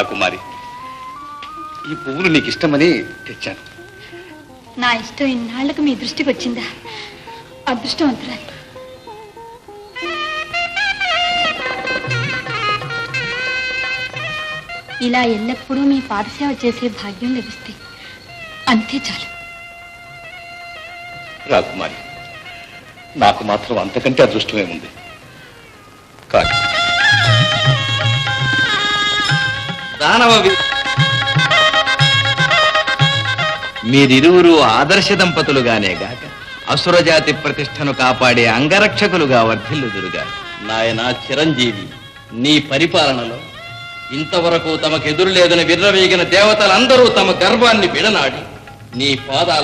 రాకుమారి, ఈ పువ్వులు నీకు ఇష్టమని తెచ్చాను. నా ఇష్టం ఇన్నాళ్లకు మీ దృష్టికి వచ్చిందా? అదృష్టవంతురాలు. ఇలా ఎల్లప్పుడూ మీ పాదసేవ చేసే భాగ్యం లభిస్తే అంతే చాలు. రాకుమారి, నాకు మాత్రం అంతకంటే అదృష్టమేముంది. కాదు, మీరిరువురు ఆదర్శ దంపతులుగానే గాక అసురజాతి ప్రతిష్టను కాపాడే అంగరక్షకులుగా వర్ధిల్లుదురుగా. నాయన చిరంజీవి, నీ పరిపాలనలో ఇంతవరకు తమకెదురు లేదని విర్రవీగిన దేవతలందరూ తమ గర్వాన్ని విడనాడి నీ పాదాల